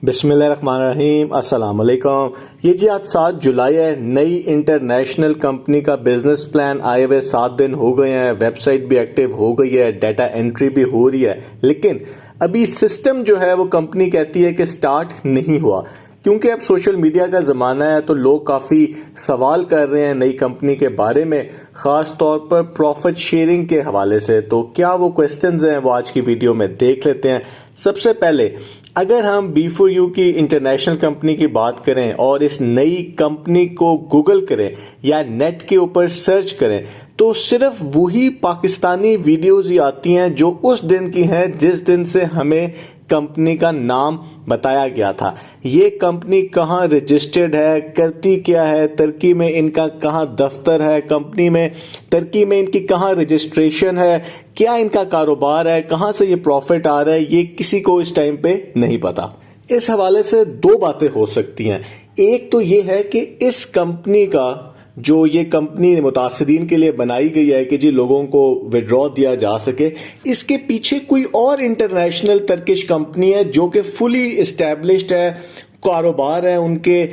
बिस्मिल्लाहिर्रहमानिर्रहीम, अस्सलाम वालेकुम। ये जी आज 7 जुलाई है। नई इंटरनेशनल कंपनी का बिजनेस प्लान आए हुए 7 दिन हो गए हैं। वेबसाइट भी एक्टिव हो गई है, डाटा एंट्री भी हो रही है, लेकिन अभी सिस्टम जो है वो कंपनी कहती है कि स्टार्ट नहीं हुआ। क्योंकि अब सोशल मीडिया का ज़माना है तो लोग काफ़ी सवाल कर रहे हैं नई कंपनी के बारे में, ख़ास तौर पर प्रॉफिट शेयरिंग के हवाले से। तो क्या वो क्वेश्चंस हैं वो आज की वीडियो में देख लेते हैं। सबसे पहले अगर हम B4U की इंटरनेशनल कंपनी की बात करें और इस नई कंपनी को गूगल करें या नेट के ऊपर सर्च करें तो सिर्फ वही पाकिस्तानी वीडियोज़ ही आती हैं जो उस दिन की हैं जिस दिन से हमें कंपनी का नाम बताया गया था। ये कंपनी कहाँ रजिस्टर्ड है, करती क्या है, तुर्की में इनका कहाँ दफ्तर है, कंपनी में तुर्की में इनकी कहाँ रजिस्ट्रेशन है, क्या इनका कारोबार है, कहाँ से ये प्रॉफिट आ रहा है, ये किसी को इस टाइम पे नहीं पता। इस हवाले से दो बातें हो सकती हैं। एक तो ये है कि इस कंपनी का जो ये कंपनी मुतासिरीन के लिए बनाई गई है कि जी लोगों को विड्रॉ दिया जा सके, इसके पीछे कोई और इंटरनेशनल टर्किश कंपनी है जो कि फुली इस्टेब्लिश्ड है, कारोबार है उनके,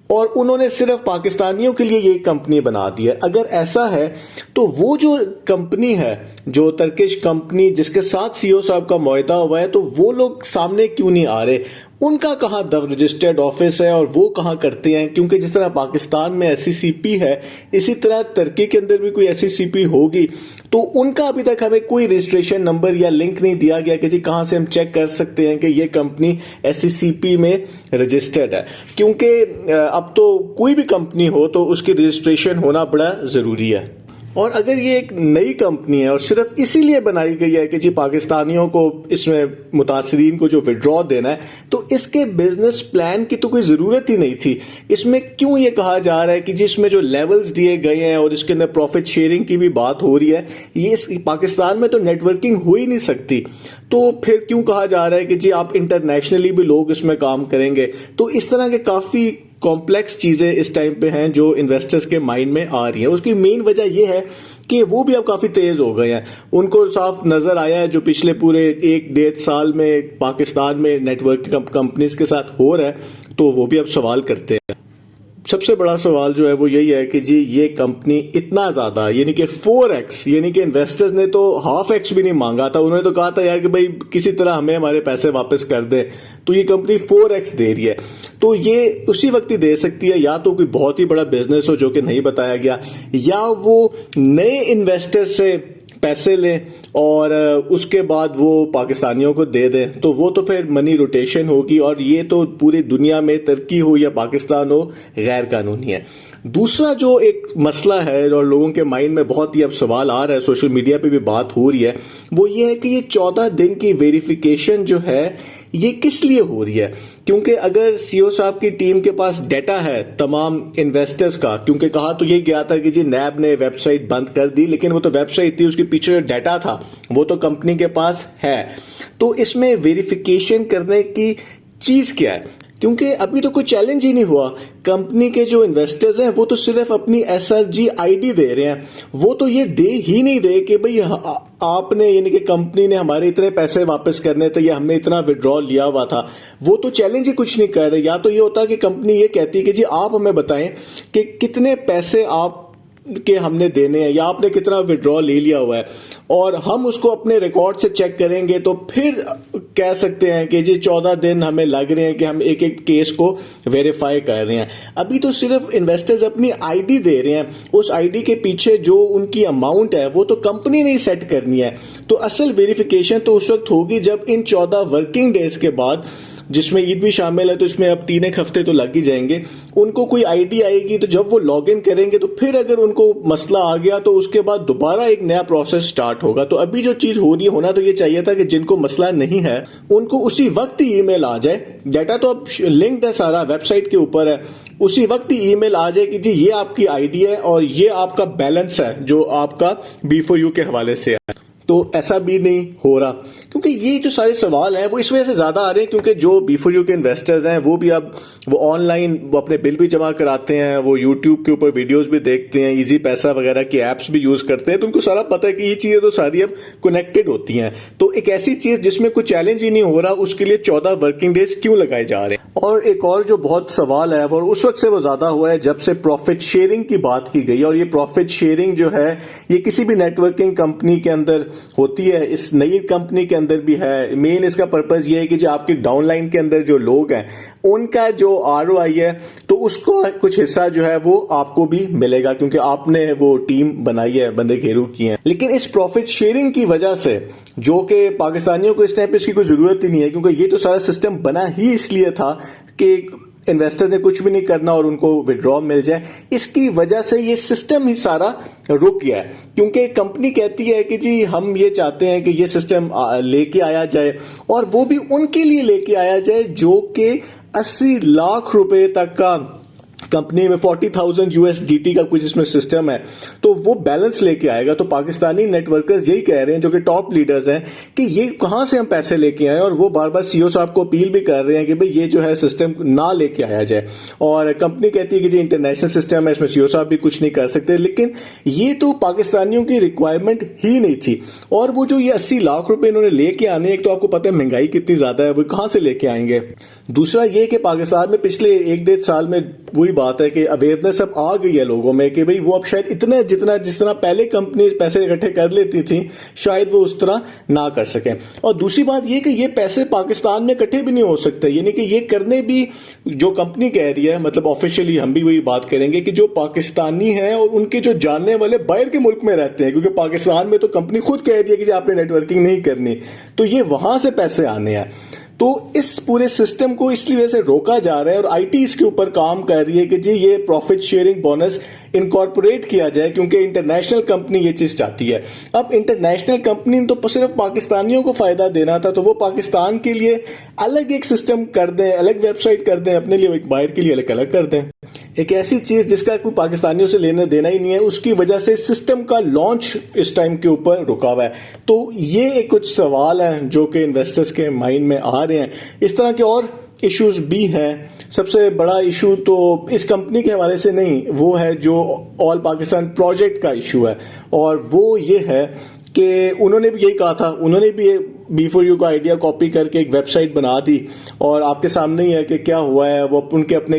और उन्होंने सिर्फ पाकिस्तानियों के लिए ये कंपनी बना दी है। अगर ऐसा है तो वो जो कंपनी है, जो टर्किश कंपनी जिसके साथ सीईओ साहब का मुआहदा हुआ है, तो वो लोग सामने क्यों नहीं आ रहे? उनका कहाँ रजिस्टर्ड ऑफिस है और वो कहाँ करते हैं? क्योंकि जिस तरह पाकिस्तान में SECP है, इसी तरह तुर्की के अंदर भी कोई SECP होगी, तो उनका अभी तक हमें कोई रजिस्ट्रेशन नंबर या लिंक नहीं दिया गया कि जी कहाँ से हम चेक कर सकते हैं कि ये कंपनी SECP में रजिस्टर्ड है। क्योंकि अब तो कोई भी कंपनी हो तो उसकी रजिस्ट्रेशन होना बड़ा ज़रूरी है। और अगर ये एक नई कंपनी है और सिर्फ इसीलिए बनाई गई है कि जी पाकिस्तानियों को इसमें मुतासिरीन को जो विड्रॉ देना है, तो इसके बिजनेस प्लान की तो कोई ज़रूरत ही नहीं थी। इसमें क्यों ये कहा जा रहा है कि जी इसमें जो लेवल्स दिए गए हैं और इसके अंदर प्रॉफिट शेयरिंग की भी बात हो रही है, ये पाकिस्तान में तो नेटवर्किंग हो ही नहीं सकती। तो फिर क्यों कहा जा रहा है कि जी आप इंटरनेशनली भी लोग इसमें काम करेंगे? तो इस तरह के काफ़ी कॉम्प्लेक्स चीज़ें इस टाइम पे हैं जो इन्वेस्टर्स के माइंड में आ रही हैं। उसकी मेन वजह यह है कि वो भी अब काफ़ी तेज़ हो गए हैं। उनको साफ नज़र आया है जो पिछले पूरे 1-1.5 साल में पाकिस्तान में नेटवर्किंग कंपनीज के साथ हो रहा है, तो वो भी अब सवाल करते हैं। सबसे बड़ा सवाल जो है वो यही है कि जी ये कंपनी इतना ज़्यादा, यानी कि 4x, यानी कि इन्वेस्टर्स ने तो ½ x भी नहीं मांगा था। उन्होंने तो कहा था यार कि भाई किसी तरह हमें हमारे पैसे वापस कर दें, तो ये कंपनी 4x दे रही है। तो ये उसी वक्त ही दे सकती है, या तो कोई बहुत ही बड़ा बिजनेस हो जो कि नहीं बताया गया, या वो नए इन्वेस्टर से पैसे लें और उसके बाद वो पाकिस्तानियों को दे दें, तो वो तो फिर मनी रोटेशन होगी, और ये तो पूरी दुनिया में तुर्की हो या पाकिस्तान हो गैर कानूनी है। दूसरा जो एक मसला है और लोगों के माइंड में बहुत ही अब सवाल आ रहा है, सोशल मीडिया पे भी बात हो रही है, वो ये है कि ये 14 दिन की वेरिफिकेशन जो है ये किस लिए हो रही है? क्योंकि अगर सीईओ साहब की टीम के पास डाटा है तमाम इन्वेस्टर्स का, क्योंकि कहा तो ये गया था कि जी नैब ने वेबसाइट बंद कर दी, लेकिन वो तो वेबसाइट थी, उसके पीछे जो डाटा था वो तो कंपनी के पास है, तो इसमें वेरिफिकेशन करने की चीज़ क्या है? क्योंकि अभी तो कोई चैलेंज ही नहीं हुआ। कंपनी के जो इन्वेस्टर्स हैं वो तो सिर्फ अपनी SRG ID दे रहे हैं, वो तो ये दे ही नहीं रहे कि भाई आपने, यानी कि कंपनी ने हमारे इतने पैसे वापस करने थे या हमने इतना विड्रॉ लिया हुआ था। वो तो चैलेंज ही कुछ नहीं कर रहे। या तो ये होता कि कंपनी ये कहती कि जी आप हमें बताएं कि कितने पैसे आप के हमने देने हैं या आपने कितना विड्रॉ ले लिया हुआ है, और हम उसको अपने रिकॉर्ड से चेक करेंगे तो फिर कह सकते हैं कि जी 14 दिन हमें लग रहे हैं कि हम एक एक केस को वेरीफाई कर रहे हैं। अभी तो सिर्फ इन्वेस्टर्स अपनी ID दे रहे हैं, उस ID के पीछे जो उनकी अमाउंट है वो तो कंपनी ने ही सेट करनी है। तो असल वेरिफिकेशन तो उस वक्त होगी जब इन 14 वर्किंग डेज के बाद, जिसमें ईद भी शामिल है तो इसमें अब 3 हफ्ते तो लग ही जाएंगे, उनको कोई ID आएगी, तो जब वो लॉग इन करेंगे तो फिर अगर उनको मसला आ गया तो उसके बाद दोबारा एक नया प्रोसेस स्टार्ट होगा। तो अभी जो चीज़ हो रही है, होना तो ये चाहिए था कि जिनको मसला नहीं है उनको उसी वक्त ही ईमेल आ जाए। डाटा तो अब लिंक्ड है, सारा वेबसाइट के ऊपर है, उसी वक्त ही ईमेल आ जाए कि जी ये आपकी ID है और ये आपका बैलेंस है जो आपका B4U के हवाले से है। तो ऐसा भी नहीं हो रहा, क्योंकि ये जो सारे सवाल हैं वो इस वजह से ज़्यादा आ रहे हैं क्योंकि जो B4U के इन्वेस्टर्स हैं वो भी अब वो ऑनलाइन वो अपने बिल भी जमा कराते हैं, वो यूट्यूब के ऊपर वीडियोस भी देखते हैं, इजी पैसा वगैरह की ऐप्स भी यूज़ करते हैं, तो उनको सारा पता है कि ये चीज़ें तो सारी अब कनेक्टेड होती हैं। तो एक ऐसी चीज़ जिसमें कोई चैलेंज ही नहीं हो रहा उसके लिए 14 वर्किंग डेज क्यों लगाए जा रहे हैं। और एक और जो बहुत सवाल है और उस वक्त से वो ज़्यादा हुआ है जब से प्रॉफिट शेयरिंग की बात की गई, और ये प्रॉफिट शेयरिंग जो है ये किसी भी नेटवर्किंग कंपनी के अंदर होती है, इस नई कंपनी के अंदर भी है। मेन इसका पर्पस ये है कि जो आपकी डाउनलाइन के अंदर जो लोग हैं उनका जो ROI है तो उसको कुछ हिस्सा जो है वो आपको भी मिलेगा, क्योंकि आपने वो टीम बनाई है, बंदे घेरू किए हैं। लेकिन इस प्रॉफिट शेयरिंग की वजह से जो कि पाकिस्तानियों को इस टाइम पे इसकी कोई ज़रूरत ही नहीं है, क्योंकि ये तो सारा सिस्टम बना ही इसलिए था कि इन्वेस्टर्स ने कुछ भी नहीं करना और उनको विड्रॉ मिल जाए। इसकी वजह से ये सिस्टम ही सारा रुक गया है, क्योंकि कंपनी कहती है कि जी हम ये चाहते हैं कि ये सिस्टम लेके आया जाए, और वो भी उनके लिए लेके आया जाए जो कि 80 लाख रुपए तक का कंपनी में 40,000 USDT का कुछ इसमें सिस्टम है, तो वो बैलेंस लेके आएगा। तो पाकिस्तानी नेटवर्कर्स यही कह रहे हैं जो कि टॉप लीडर्स हैं कि ये कहां से हम पैसे लेके आए, और वो बार बार CEO साहब को अपील भी कर रहे हैं कि भाई ये जो है सिस्टम ना लेके आया जाए। और कंपनी कहती है कि जी इंटरनेशनल सिस्टम है, इसमें CEO साहब भी कुछ नहीं कर सकते, लेकिन ये तो पाकिस्तानियों की रिक्वायरमेंट ही नहीं थी। और वो जो ये 80 लाख रुपए इन्होंने लेके आने, एक तो आपको पता है महंगाई कितनी ज्यादा है, वो कहां से लेके आएंगे। दूसरा ये कि पाकिस्तान में पिछले 1-1.5 साल में वही बात है कि अवेयरनेस अब आ गई है लोगों में कि भाई वो अब शायद इतने जिस तरह पहले कंपनी पैसे इकट्ठे कर लेती थी शायद वो उस तरह ना कर सकें। और दूसरी बात ये कि ये पैसे पाकिस्तान में इकट्ठे भी नहीं हो सकते, यानी कि ये करने भी जो कंपनी कह रही है, मतलब ऑफिशियली हम भी वही बात करेंगे कि जो पाकिस्तानी हैं और उनके जो जानने वाले बाहर के मुल्क में रहते हैं, क्योंकि पाकिस्तान में तो कंपनी खुद कह रही है कि आपने नेटवर्किंग नहीं करनी, तो ये वहां से पैसे आने हैं। तो इस पूरे सिस्टम को इसलिए वजह से रोका जा रहा है, और IT इसके ऊपर काम कर रही है कि जी ये प्रॉफिट शेयरिंग बोनस इनकॉर्पोरेट किया जाए, क्योंकि इंटरनेशनल कंपनी ये चीज चाहती है। अब इंटरनेशनल कंपनी तो सिर्फ पाकिस्तानियों को फायदा देना था, तो वो पाकिस्तान के लिए अलग एक सिस्टम कर दें, अलग वेबसाइट कर दें, अपने लिए एक बाहर के लिए अलग अलग कर दें। एक ऐसी चीज जिसका कोई पाकिस्तानियों से लेना देना ही नहीं है, उसकी वजह से सिस्टम का लॉन्च इस टाइम के ऊपर रुका हुआ है। तो ये कुछ सवाल हैं जो कि इन्वेस्टर्स के माइंड में आ रहे हैं। इस तरह के और इश्यूज भी हैं। सबसे बड़ा इशू तो इस कंपनी के हवाले से नहीं, वो है जो ऑल पाकिस्तान प्रोजेक्ट का इशू है, और वो ये है कि उन्होंने भी यही कहा था, उन्होंने भी B4U का आइडिया कॉपी करके एक वेबसाइट बना दी, और आपके सामने ही है कि क्या हुआ है। वो उनके अपने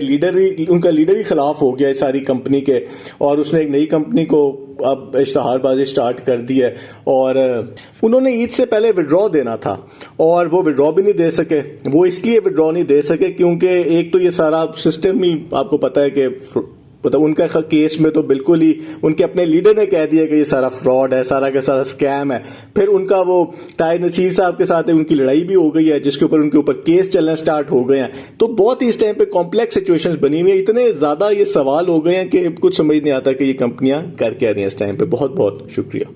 उनका लीडर ही खिलाफ हो गया है सारी कंपनी के, और उसने एक नई कंपनी को अब इश्तहारबाजी स्टार्ट कर दी है। और उन्होंने ईद से पहले विड्रॉ देना था और वो विड्रॉ भी नहीं दे सके। वो इसलिए विड्रॉ नहीं दे सके क्योंकि एक तो ये सारा सिस्टम ही आपको पता है कि मतलब उनका केस में तो बिल्कुल ही उनके अपने लीडर ने कह दिया कि ये सारा फ्रॉड है, सारा का सारा स्कैम है। फिर उनका वो ताहिर नसीर साहब के साथ उनकी लड़ाई भी हो गई है, जिसके ऊपर उनके ऊपर केस चलना स्टार्ट हो गए हैं। तो बहुत ही इस टाइम पे कॉम्प्लेक्स सिचुएशंस बनी हुई है, इतने ज्यादा ये सवाल हो गए हैं कि कुछ समझ नहीं आता कि ये कंपनियां कर क्या रही हैं इस टाइम पे। बहुत बहुत शुक्रिया।